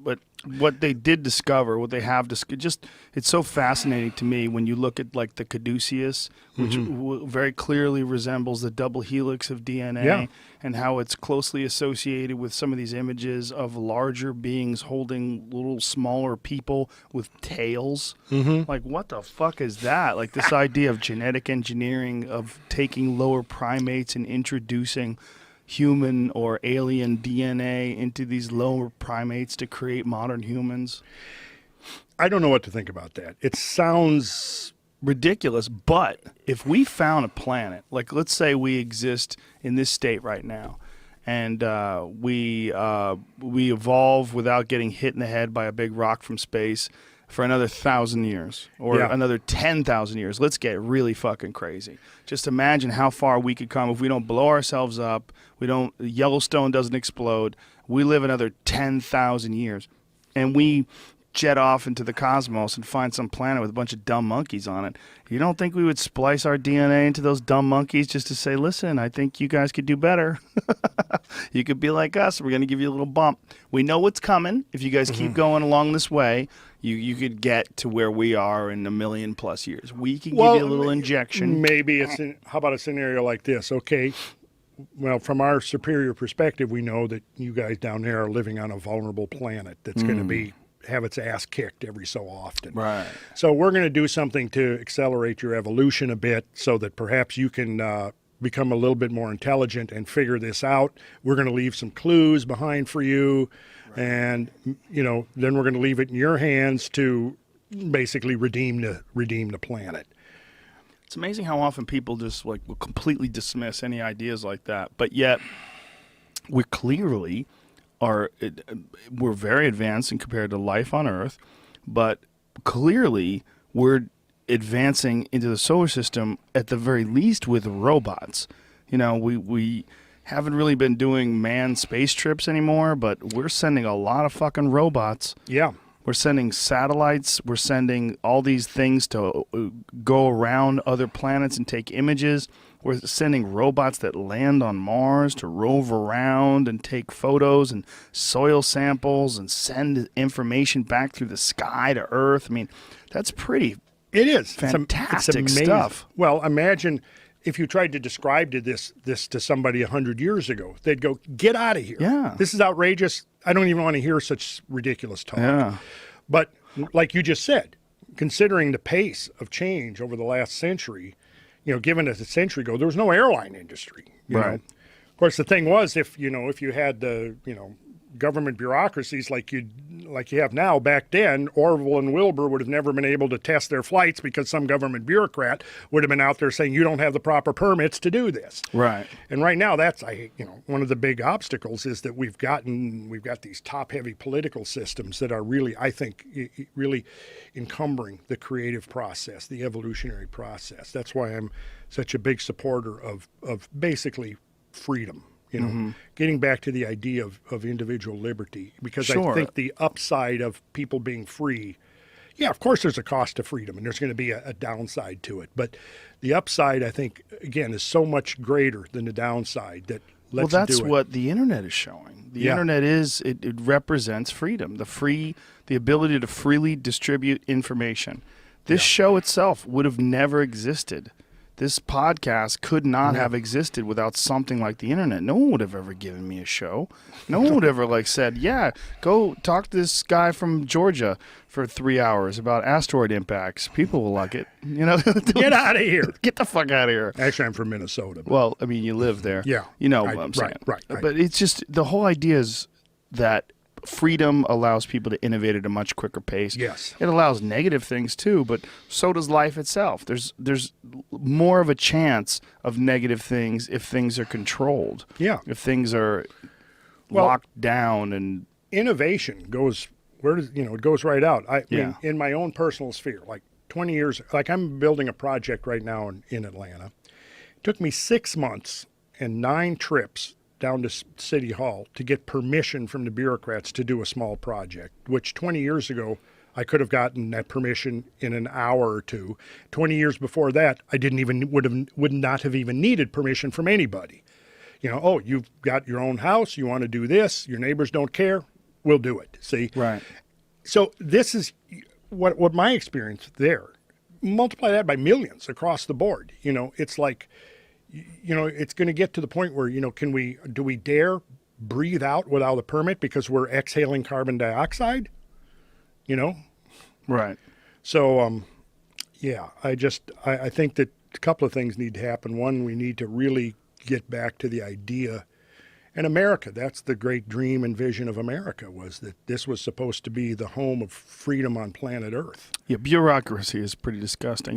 But what they did discover, what they have just it's so fascinating to me when you look at like the caduceus, which very clearly resembles the double helix of DNA, and how it's closely associated with some of these images of larger beings holding little smaller people with tails. Like, what the fuck is that? Like this idea of genetic engineering, of taking lower primates and introducing human or alien DNA into these lower primates to create modern humans. I don't know what to think about that. It sounds ridiculous, but if we found a planet, like let's say we exist in this state right now, and we evolve without getting hit in the head by a big rock from space for another 1,000 years or another 10,000 years. Let's get really fucking crazy. Just imagine how far we could come if we don't blow ourselves up. Yellowstone doesn't explode. We live another 10,000 years, and we jet off into the cosmos and find some planet with a bunch of dumb monkeys on it. You don't think we would splice our DNA into those dumb monkeys just to say, listen, I think you guys could do better. You could be like us. We're going to give you a little bump. We know what's coming. If you guys keep going along this way, you could get to where we are in 1,000,000+ years. We can give you a little injection. Maybe how about a scenario like this? Okay, well, from our superior perspective, we know that you guys down there are living on a vulnerable planet that's going to have its ass kicked every so often. Right. So we're going to do something to accelerate your evolution a bit so that perhaps you can become a little bit more intelligent and figure this out. We're going to leave some clues behind for you. And, then we're going to leave it in your hands to basically redeem the planet. It's amazing how often people just will completely dismiss any ideas like that. But yet we clearly we're very advanced in compared to life on Earth, but clearly we're advancing into the solar system at the very least with robots. We haven't really been doing manned space trips anymore, but we're sending a lot of fucking robots. Yeah. We're sending satellites. We're sending all these things to go around other planets and take images. We're sending robots that land on Mars to rove around and take photos and soil samples and send information back through the sky to Earth. I mean, that's pretty fantastic it's stuff. Well, imagine if you tried to describe this to somebody 100 years ago. They'd go, get out of here. Yeah. This is outrageous. I don't even want to hear such ridiculous talk. Yeah. But like you just said, considering the pace of change over the last century, given that a century ago, there was no airline industry. You know? Of course, the thing was, if you had the, government bureaucracies like you have now, back then, Orville and Wilbur would have never been able to test their flights because some government bureaucrat would have been out there saying, you don't have the proper permits to do this. Right. And right now, that's, one of the big obstacles is that we've got these top-heavy political systems that are really, I think, really encumbering the creative process, the evolutionary process. That's why I'm such a big supporter of basically freedom. Getting back to the idea of individual liberty, because I think the upside of people being free, of course there's a cost to freedom and there's going to be a downside to it. But the upside, I think, again, is so much greater than the downside that let's do it. Well, that's what the internet is showing. The internet it represents freedom, the ability to freely distribute information. This show itself would have never existed. This podcast could not have existed without something like the internet. No one would have ever given me a show. No one would ever said, go talk to this guy from Georgia for 3 hours about asteroid impacts. People will like it. Get out of here. Get the fuck out of here. Actually, I'm from Minnesota. Well, I mean, you live there. Yeah. You know what I'm saying. Right. But it's just, the whole idea is that freedom allows people to innovate at a much quicker pace. Yes. It allows negative things too, but so does life itself. There's more of a chance of negative things if things are controlled. Yeah. If things are locked down. And innovation goes it goes right out. I mean, in my own personal sphere, 20 years, I'm building a project right now in Atlanta. It took me 6 months and 9 trips down to City Hall to get permission from the bureaucrats to do a small project, which 20 years ago, I could have gotten that permission in an hour or two. 20 years before that, I would not have even needed permission from anybody. You've got your own house, you want to do this, your neighbors don't care, we'll do it. See? Right. So this is what my experience there. Multiply that by millions across the board. You know, it's like, you know, it's going to get to the point where, you know, do we dare breathe out without a permit because we're exhaling carbon dioxide? You know? Right. So, yeah, I think that a couple of things need to happen. One, we need to really get back to the idea. And America, that's the great dream and vision of America, was that this was supposed to be the home of freedom on planet Earth. Yeah, bureaucracy is pretty disgusting.